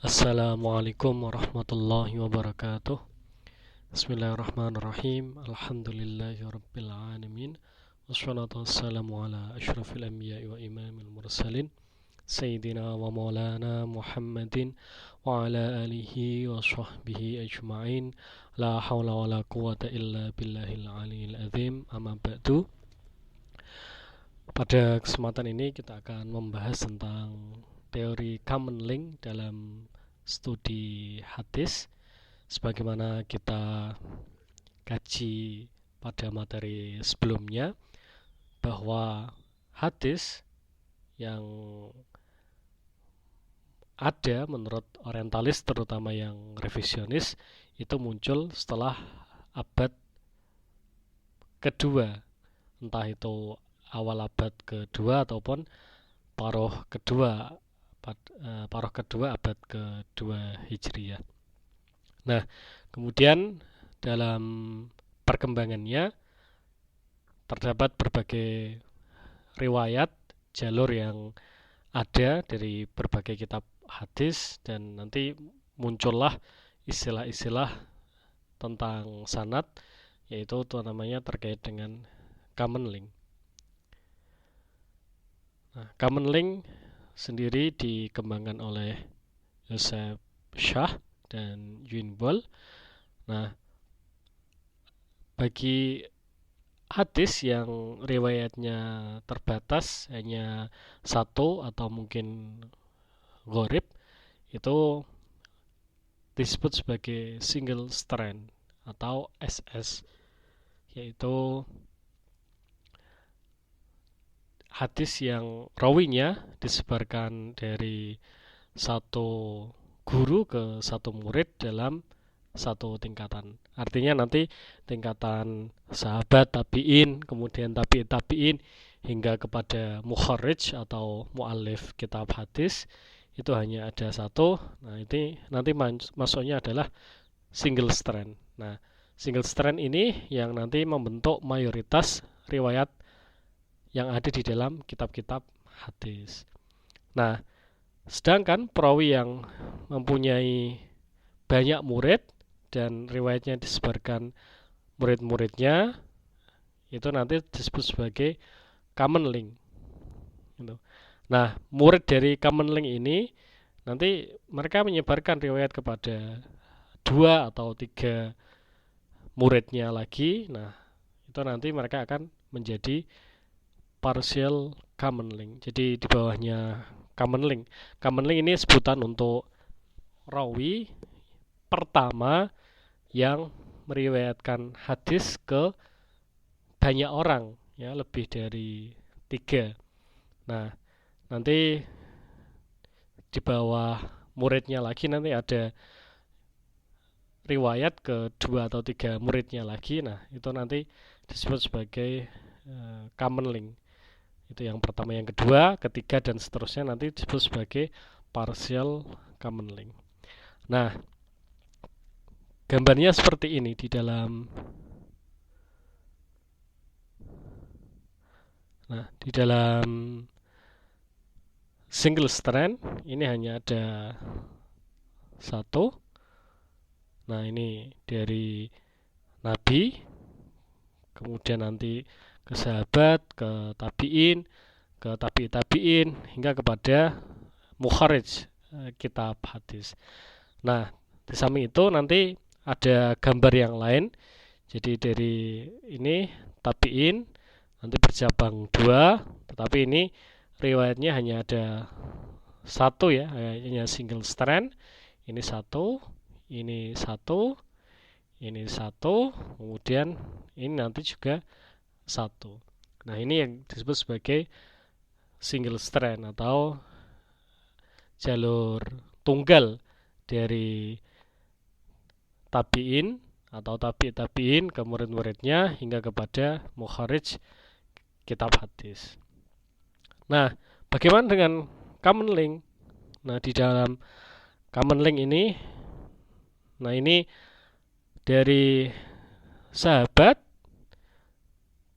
Assalamualaikum warahmatullahi wabarakatuh. Bismillahirrahmanirrahim. Alhamdulillahirabbil alamin. Wassalatu wassalamu ala asyrafil anbiya'i wa imamil mursalin Sayyidina wa maulana Muhammadin wa ala alihi wa sahbihi ajma'in. La hawla wa la quwata illa billahil aliyil azim. Amma ba'du. Pada kesempatan ini kita akan membahas tentang teori common link dalam studi hadis sebagaimana kita kaji pada materi sebelumnya, bahwa hadis yang ada menurut orientalis terutama yang revisionis itu muncul setelah abad kedua, entah itu awal abad kedua ataupun paruh kedua abad kedua Hijriyah. Nah, kemudian dalam perkembangannya terdapat berbagai riwayat jalur yang ada dari berbagai kitab hadis, dan nanti muncullah istilah-istilah tentang sanad, yaitu namanya terkait dengan common link. Nah, common link sendiri dikembangkan oleh Joseph Shah dan Yuan Boll. Nah, bagi hadis yang riwayatnya terbatas, hanya satu atau mungkin gharib, itu disebut sebagai single strand atau SS, yaitu hadis yang rawinya disebarkan dari satu guru ke satu murid dalam satu tingkatan. Artinya nanti tingkatan sahabat tabi'in, kemudian tabi'in hingga kepada mukharrij atau muallif kitab hadis itu hanya ada satu. Nah, ini nanti masuknya adalah single strand. Nah, single strand ini yang nanti membentuk mayoritas riwayat yang ada di dalam kitab-kitab hadis. Nah, sedangkan perawi yang mempunyai banyak murid dan riwayatnya disebarkan murid-muridnya, itu nanti disebut sebagai common link. Nah, murid dari common link ini nanti mereka menyebarkan riwayat kepada 2 atau 3 muridnya lagi. Nah, itu nanti mereka akan menjadi partial common link. Jadi di bawahnya common link. Common link ini sebutan untuk rawi pertama yang meriwayatkan hadis ke banyak orang, ya, lebih dari 3. Nah, nanti di bawah muridnya lagi nanti ada riwayat ke 2 atau 3 muridnya lagi. Nah, itu nanti disebut sebagai common link. Itu yang pertama, yang kedua, ketiga, dan seterusnya nanti disebut sebagai partial common link. Nah, gambarnya seperti ini di dalam single strand ini hanya ada satu. Nah, ini dari Nabi, kemudian nanti ke sahabat, ke tabi'in, ke tabi'in, hingga kepada mukharrij kitab hadis. Nah, di samping itu nanti ada gambar yang lain. Jadi dari ini tabi'in nanti bercabang 2, tetapi ini riwayatnya hanya ada satu, ya, hanya single strand. Ini satu, ini satu, ini satu, kemudian ini nanti juga satu. Nah, ini yang disebut sebagai single strand atau jalur tunggal dari tabi'in atau tabi'in ke murid-muridnya hingga kepada mukharrij kitab hadis. Nah, bagaimana dengan common link? Nah, di dalam common link ini, nah ini dari sahabat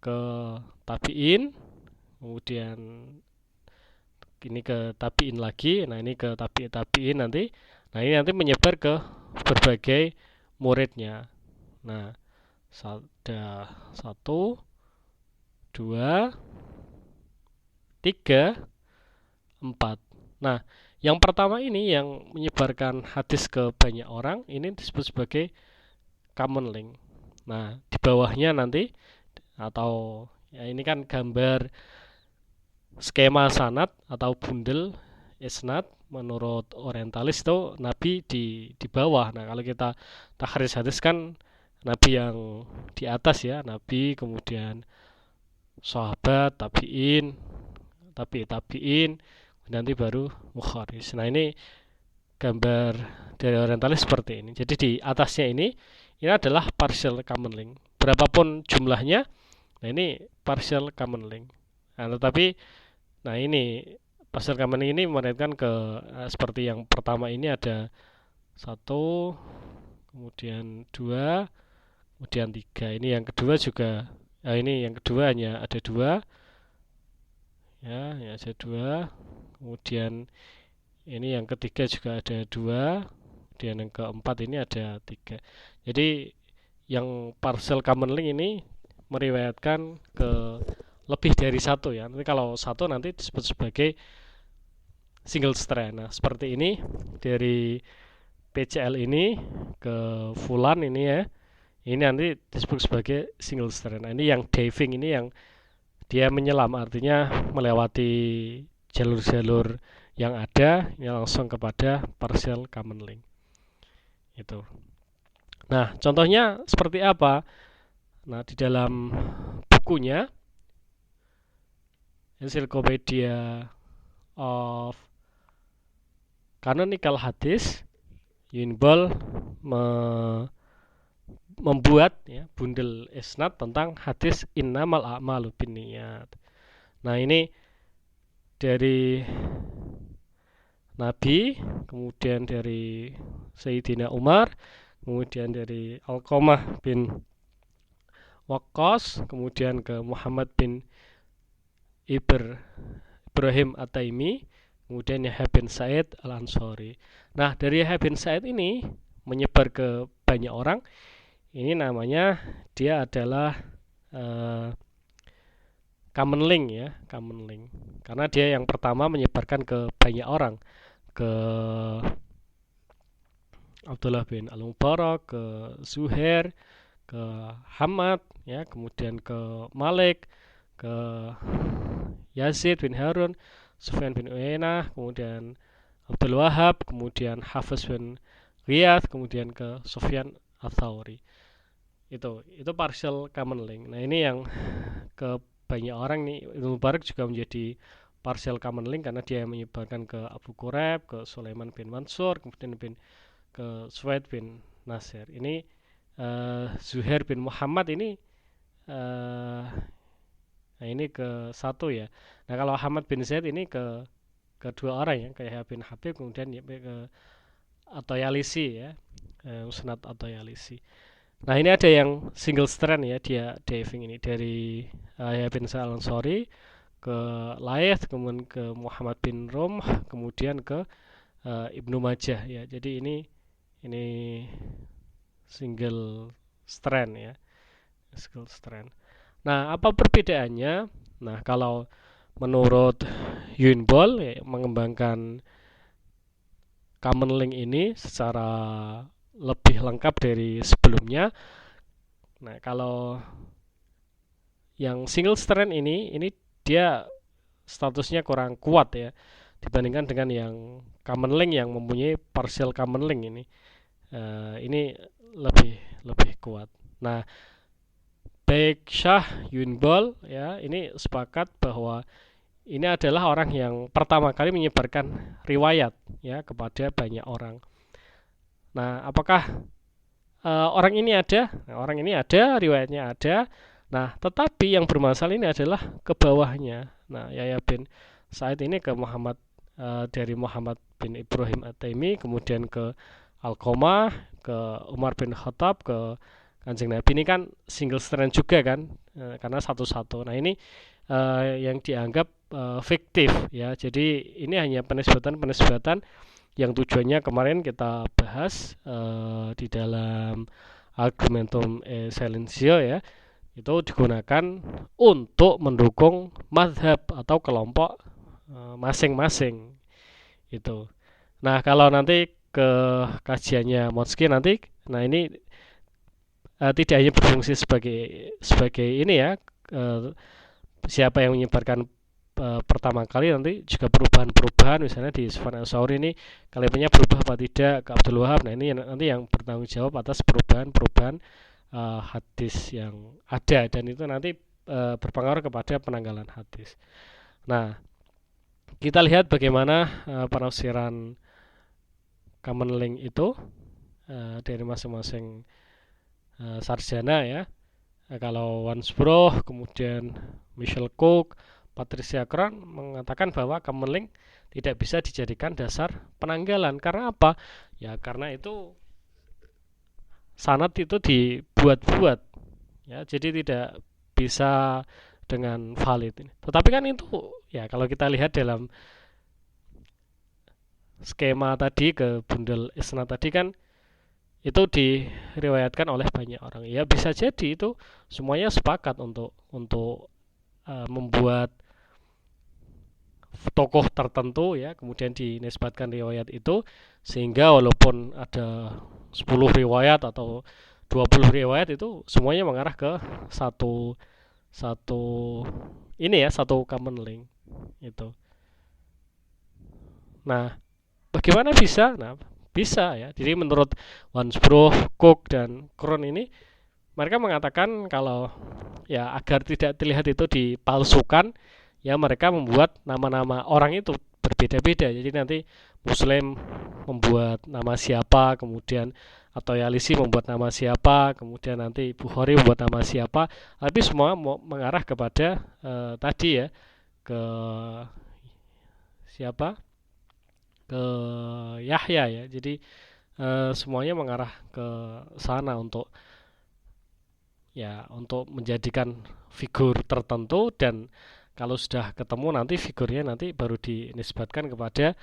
ke tabi'in, kemudian ini ke tabi'in lagi. Nah, ini ke tabi'in nanti Nah, ini nanti menyebar ke berbagai muridnya. Nah, ada 1, 2, 3, 4. Nah, yang pertama ini yang menyebarkan hadis ke banyak orang ini disebut sebagai common link. Nah, di bawahnya nanti atau ya ini kan gambar skema sanad atau bundel isnad menurut orientalis itu nabi di bawah. Nah, kalau kita takhris hadis kan nabi yang di atas ya, nabi kemudian sahabat, tabiin, nanti baru mukharis. Nah, ini gambar dari orientalis seperti ini. Jadi di atasnya ini adalah partial common link. Berapapun jumlahnya, nah ini partial common link. Nah, tetapi nah ini partial common link ini menunjukkan ke seperti yang pertama ini ada 1, kemudian 2, kemudian 3. Ini yang kedua juga ini yang kedua hanya ada 2. Ya, ada 2. Kemudian ini yang ketiga juga ada 2. Kemudian yang keempat ini ada 3. Jadi yang partial common link ini meriwayatkan ke lebih dari 1 ya. Nanti kalau 1 nanti disebut sebagai single strand. Nah, seperti ini dari PCL ini ke Fulan ini ya. Ini nanti disebut sebagai single strand. Nah, ini yang diving ini yang dia menyelam, artinya melewati jalur-jalur yang ada, ini langsung kepada partial common link. Itu. Nah, contohnya seperti apa? Nah, di dalam bukunya Encyclopedia of Canonical Hadith, Yunbol membuat ya, bundel isnad tentang hadis innamal a'malu binniyat. Nah, ini dari Nabi, kemudian dari Sayyidina Umar, kemudian dari Alqamah bin Waqqas, kemudian ke Muhammad bin Ibrahim At-Taimi, kemudian Yahya bin Sa'id Al-Ansari. Nah, dari Yahya bin Sa'id ini menyebar ke banyak orang. Ini namanya dia adalah common link ya, common link. Karena dia yang pertama menyebarkan ke banyak orang, ke Abdullah bin Al-Mubarak, ke Zuhair, ke Hamad ya, kemudian ke Malik, ke Yazid bin Harun, Sufyan bin Uyainah, kemudian Abdul Wahab, kemudian Hafiz bin Riyad, kemudian ke Sufyan Ats-Tsauri. Itu partial common link. Nah, ini yang ke banyak orang nih. Ibnu Mubarak juga menjadi partial common link karena dia menyebarkan ke Abu Quraib, ke Sulaiman bin Mansur, kemudian ke Suwaid bin Nasir. Ini Zuhair bin Muhammad ini nah ini ke 1 ya. Nah, kalau Ahmad bin Zaid ini ke kedua orang ya, ke Yahya bin Habib, kemudian ke At-Tayalisi ya, Musnad At-Tayalisi. Nah, ini ada yang single strand ya, dia diving ini dari Yahya bin Sa'id Al-Ansari ke Laith, kemudian ke Muhammad bin Rum, kemudian ke Ibnu Majah ya. Jadi ini single strand ya, single strand. Nah, apa perbedaannya? Nah, kalau menurut Yunbol ya, mengembangkan common link ini secara lebih lengkap dari sebelumnya. Nah, kalau yang single strand ini dia statusnya kurang kuat ya dibandingkan dengan yang common link yang mempunyai partial common link ini. Ini lebih kuat. Nah, baik Syah Yunbol ya ini sepakat bahwa ini adalah orang yang pertama kali menyebarkan riwayat ya kepada banyak orang. Nah, apakah orang ini ada? Nah, orang ini ada, riwayatnya ada. Nah, tetapi yang bermasalah ini adalah ke bawahnya. Nah, Yahya bin Sa'id ini ke Muhammad dari Muhammad bin Ibrahim At-Taimi, kemudian ke Alqamah, ke Umar bin Khattab, ke Kanjeng Nabi. Ini kan single strand juga kan, karena satu-satu. Nah, ini yang dianggap fiktif ya. Jadi ini hanya penisbatan yang tujuannya kemarin kita bahas di dalam argumentum silentio ya, itu digunakan untuk mendukung mazhab atau kelompok masing-masing itu. Nah, kalau nanti ke kajiannya Motsky nanti, nah ini tidak hanya berfungsi sebagai ini ya, siapa yang menyebarkan pertama kali, nanti juga perubahan-perubahan misalnya di Sufyan Ats-Tsauri ini kalimatnya berubah apa tidak ke Abdul Wahab. Nah, ini nanti yang bertanggung jawab atas perubahan-perubahan hadis yang ada, dan itu nanti berpengaruh kepada penanggalan hadis. Nah, kita lihat bagaimana penafsiran common link itu dari masing-masing sarjana ya. Kalau Wansbrough, kemudian Michel Cook, Patricia Cron mengatakan bahwa common link tidak bisa dijadikan dasar penanggalan. Karena apa? Ya karena itu sanad itu dibuat-buat ya, jadi tidak bisa dengan valid. Tetapi kan itu ya, kalau kita lihat dalam skema tadi ke bundel isnad tadi kan, itu diriwayatkan oleh banyak orang. Ya bisa jadi itu semuanya sepakat untuk membuat tokoh tertentu ya, kemudian dinisbatkan riwayat itu, sehingga walaupun ada 10 riwayat atau 20 riwayat itu semuanya mengarah ke satu ini ya, satu common link itu. Nah, bagaimana bisa? Nah, bisa ya. Jadi menurut Wansbrough, Cook dan Cron ini, mereka mengatakan kalau ya agar tidak terlihat itu dipalsukan, ya mereka membuat nama-nama orang itu berbeda-beda. Jadi nanti Muslim membuat nama siapa, kemudian atau Yalisi membuat nama siapa, kemudian nanti Bukhari membuat nama siapa, tapi semua mengarah kepada tadi ya, ke siapa, ke Yahya ya. Jadi semuanya mengarah ke sana untuk untuk menjadikan figur tertentu, dan kalau sudah ketemu nanti figurnya nanti baru dinisbatkan kepada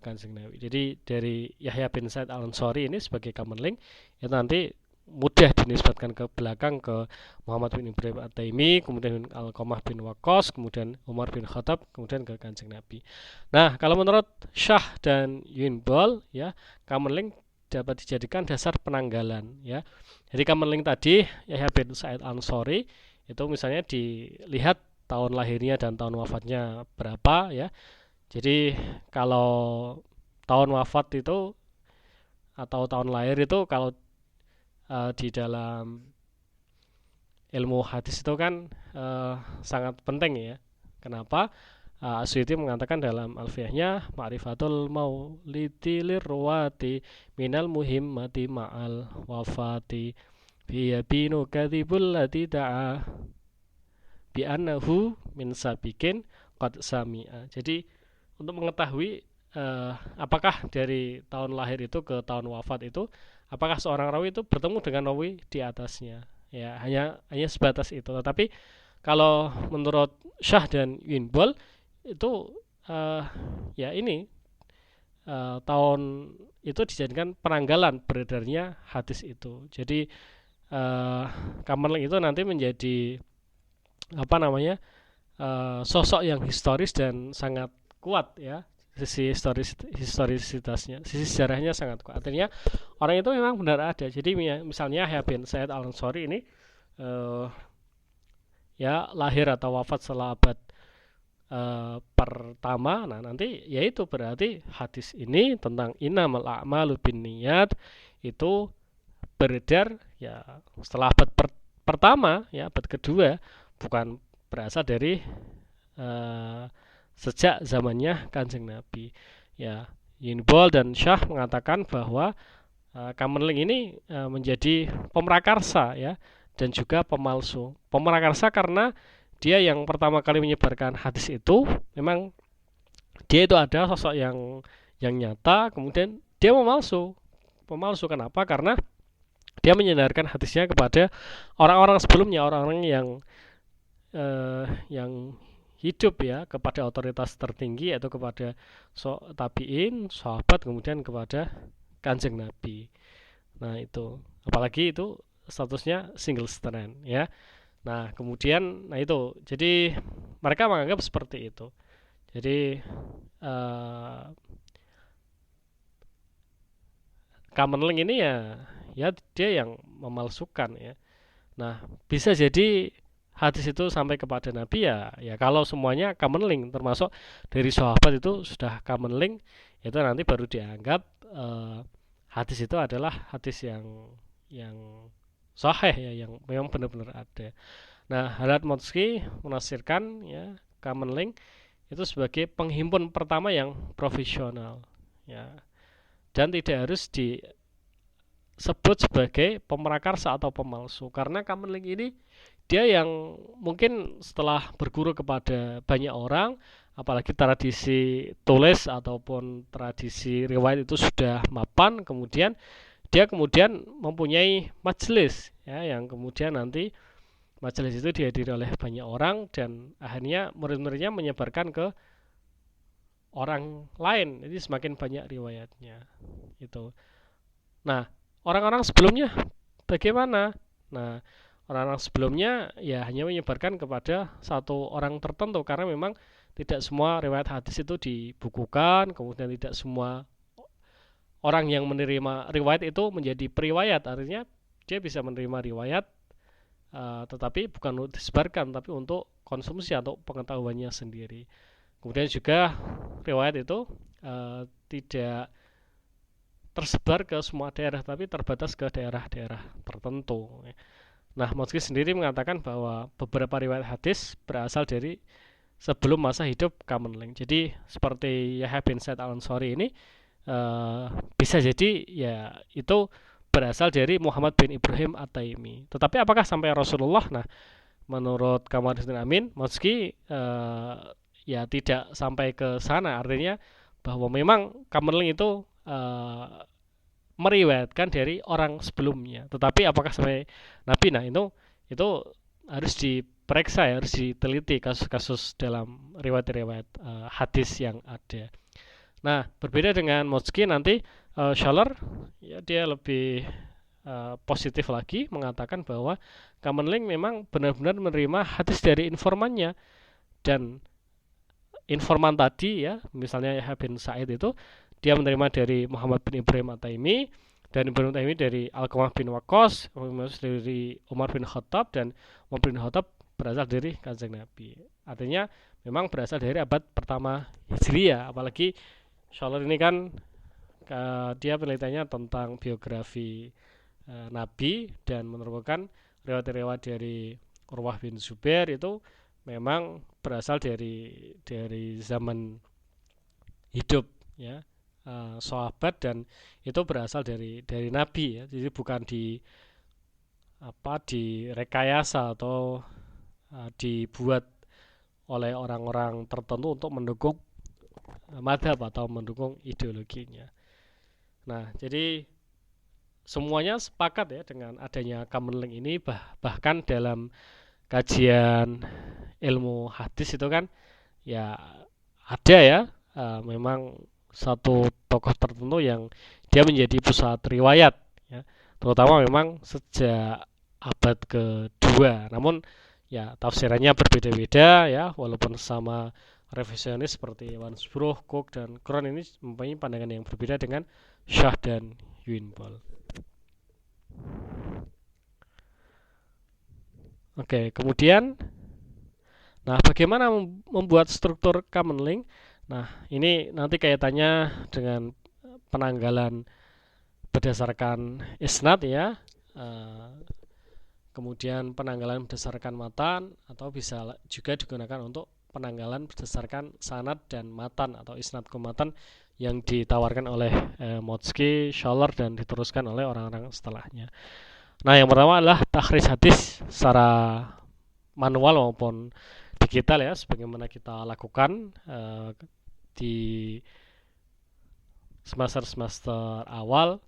Kanjeng Nabi. Jadi dari Yahya bin Sa'id al-Ansari ini sebagai common link itu nanti mudah dinisbatkan ke belakang ke Muhammad bin Ibrahim At-Taimi, kemudian Al-Qamah bin Waqqas, kemudian Umar bin Khattab, kemudian ke Kanjeng Nabi. Nah, kalau menurut Shah dan Yunbol ya, common link dapat dijadikan dasar penanggalan ya. Jadi common link tadi Yahya bin Sa'id al-Ansari itu misalnya dilihat tahun lahirnya dan tahun wafatnya berapa ya. Jadi kalau tahun wafat itu atau tahun lahir itu, kalau di dalam ilmu hadis itu kan sangat penting ya. Kenapa? Asy'iti mengatakan dalam alfiyahnya, ma'rifatul maulidi lirruwati minal muhimmati ma'al wafati biyabinu kadhibul lati da'a bi'annahu min sabikin qad sami'a. Jadi untuk mengetahui apakah dari tahun lahir itu ke tahun wafat itu, apakah seorang rawi itu bertemu dengan rawi di atasnya ya, hanya sebatas itu. Tetapi kalau menurut Shah dan Yunbol itu ya ini tahun itu dijadikan penanggalan beredarnya hadis itu. Jadi common link itu nanti menjadi apa namanya, sosok yang historis dan sangat kuat ya, sisi historisitasnya, sisi sejarahnya sangat kuat. Artinya orang itu memang benar ada. Jadi misalnya Yahya bin Sa'id al-Ansari ini ya lahir atau wafat setelah abad pertama. Nah, nanti yaitu berarti hadis ini tentang innamal a'malu binniyat itu beredar ya setelah abad pertama ya, abad kedua, bukan berasal dari sejak zamannya Kanjeng Nabi ya. Yunbol dan Shah mengatakan bahwa common link ini menjadi pemrakarsa ya, dan juga pemalsu. Pemrakarsa karena dia yang pertama kali menyebarkan hadis itu, memang dia itu ada sosok yang nyata, kemudian dia memalsu. Kenapa? Karena dia menyandarkan hadisnya kepada orang-orang sebelumnya, orang-orang yang hidup ya kepada otoritas tertinggi, yaitu kepada tabiin, sahabat, kemudian kepada Kanjeng Nabi. Nah itu, apalagi itu statusnya single strand ya. Nah kemudian, nah itu, jadi mereka menganggap seperti itu. Jadi common link ini ya dia yang memalsukan ya. Nah bisa jadi hadis itu sampai kepada Nabi ya kalau semuanya common link, termasuk dari sahabat itu sudah common link, itu nanti baru dianggap hadis itu adalah hadis yang sahih ya, yang memang benar-benar ada. Nah, Halat Motsky menafsirkan ya common link itu sebagai penghimpun pertama yang profesional ya, dan tidak harus disebut sebagai pemerakarsa atau pemalsu, karena common link ini dia yang mungkin setelah berguru kepada banyak orang, apalagi tradisi tulis ataupun tradisi riwayat itu sudah mapan, kemudian dia mempunyai majelis ya, yang kemudian nanti majelis itu dihadiri oleh banyak orang, dan akhirnya murid-muridnya menyebarkan ke orang lain, jadi semakin banyak riwayatnya itu. Nah, orang-orang sebelumnya bagaimana? Nah, orang-orang sebelumnya ya hanya menyebarkan kepada satu orang tertentu, karena memang tidak semua riwayat hadis itu dibukukan, kemudian tidak semua orang yang menerima riwayat itu menjadi periwayat, artinya dia bisa menerima riwayat tetapi bukan untuk disebarkan, tapi untuk konsumsi atau pengetahuannya sendiri. Kemudian juga riwayat itu tidak tersebar ke semua daerah, tapi terbatas ke daerah-daerah tertentu. Nah, Motsky sendiri mengatakan bahwa beberapa riwayat hadis berasal dari sebelum masa hidup common link. Jadi seperti Yahya bin Sa'id al-Ansari ini bisa jadi ya itu berasal dari Muhammad bin Ibrahim At-Taimi. Tetapi apakah sampai Rasulullah? Nah, menurut Kamaluddin Amin, Motsky ya tidak sampai ke sana. Artinya bahwa memang common link itu meriwayatkan dari orang sebelumnya. Tetapi apakah sampai Nabi? Nah, itu harus diperiksa ya, harus diteliti kasus-kasus dalam riwayat-riwayat hadis yang ada. Nah, berbeda dengan Motsky nanti Schaller ya dia lebih positif lagi, mengatakan bahwa common link memang benar-benar menerima hadis dari informannya, dan informan tadi ya, misalnya Yahya bin Sa'id itu dia menerima dari Muhammad bin Ibrahim At-Taimi, dan Ibrahim At-Taimi dari Alqamah bin Waqqas, dari Umar bin Khattab, dan Umar bin Khattab berasal dari Kanjeng Nabi. Artinya memang berasal dari abad pertama Hijriah, apalagi Schaller ini kan dia penelitiannya tentang biografi Nabi, dan menemukan riwayat-riwayat dari Urwah bin Zubair itu memang berasal dari zaman hidup ya sahabat, dan itu berasal dari Nabi ya, jadi bukan direkayasa atau dibuat oleh orang-orang tertentu untuk mendukung madhab atau mendukung ideologinya. Nah, jadi semuanya sepakat ya dengan adanya common link ini, bahkan dalam kajian ilmu hadis itu kan ya ada ya memang satu tokoh tertentu yang dia menjadi pusat riwayat ya, terutama memang sejak abad kedua. Namun ya tafsirannya berbeda-beda ya, walaupun sama revisionis seperti Wansbrough, Cook, dan Kron ini mempunyai pandangan yang berbeda dengan Shah dan Yuinbol. Oke, kemudian nah bagaimana membuat struktur common link? Nah, ini nanti kaitannya dengan penanggalan berdasarkan isnad ya. Kemudian penanggalan berdasarkan matan, atau bisa juga digunakan untuk penanggalan berdasarkan sanad dan matan atau isnad ke matan yang ditawarkan oleh Motsky, Schaller, dan diteruskan oleh orang-orang setelahnya. Nah, yang pertama adalah takhrij hadis secara manual maupun digital ya, sebagaimana kita lakukan di semester-semester awal.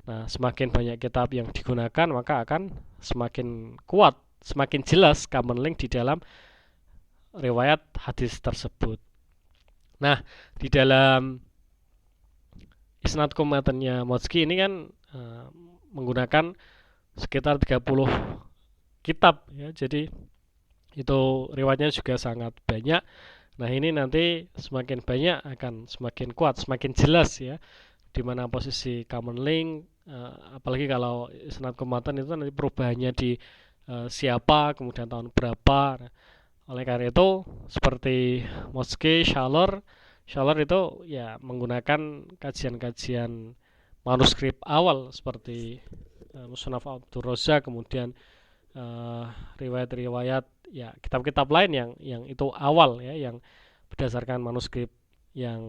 Nah, semakin banyak kitab yang digunakan, maka akan semakin kuat, semakin jelas common link di dalam riwayat hadis tersebut. Nah, di dalam isnad matannya Motski ini kan menggunakan sekitar 30 kitab ya. Jadi itu riwayatnya juga sangat banyak. Nah, ini nanti semakin banyak akan semakin kuat, semakin jelas ya di mana posisi common link, apalagi kalau isnad matan itu nanti perubahannya di siapa, kemudian tahun berapa. Nah, oleh karena itu seperti Motski, Shalor itu ya menggunakan kajian-kajian manuskrip awal seperti Musnaf Abdul Razak, kemudian riwayat-riwayat ya kitab-kitab lain yang itu awal ya, yang berdasarkan manuskrip yang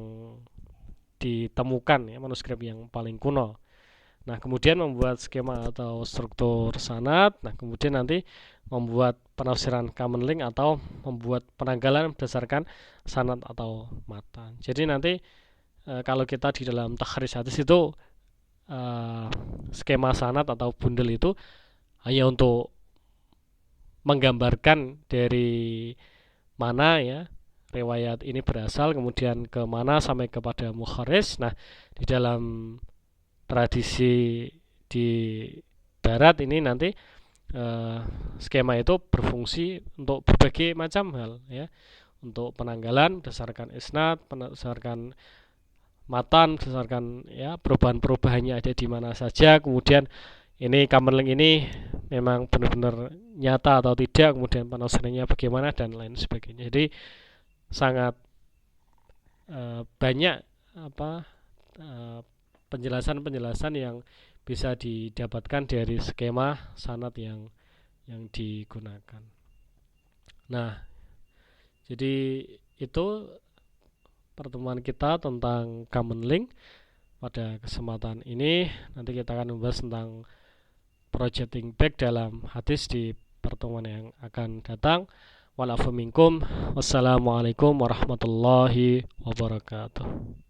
ditemukan ya, manuskrip yang paling kuno. Nah, kemudian membuat skema atau struktur sanad. Nah, kemudian nanti membuat penafsiran common link atau membuat penanggalan berdasarkan sanad atau matan. Jadi nanti kalau kita di dalam takhrij hadis itu skema sanad atau bundel itu hanya untuk menggambarkan dari mana ya riwayat ini berasal, kemudian ke mana sampai kepada mukharij. Nah, di dalam tradisi di barat ini nanti skema itu berfungsi untuk berbagai macam hal ya, untuk penanggalan berdasarkan isnad, berdasarkan matan, berdasarkan ya perubahan-perubahannya ada di mana saja, kemudian ini common link ini memang benar-benar nyata atau tidak, kemudian penafsirannya bagaimana dan lain sebagainya. Jadi sangat banyak penjelasan-penjelasan yang bisa didapatkan dari skema sanad yang digunakan. Nah, jadi itu pertemuan kita tentang common link. Pada kesempatan ini nanti kita akan membahas tentang projecting back dalam hadis di pertemuan yang akan datang. Walafu minkum. Wassalamualaikum warahmatullahi wabarakatuh.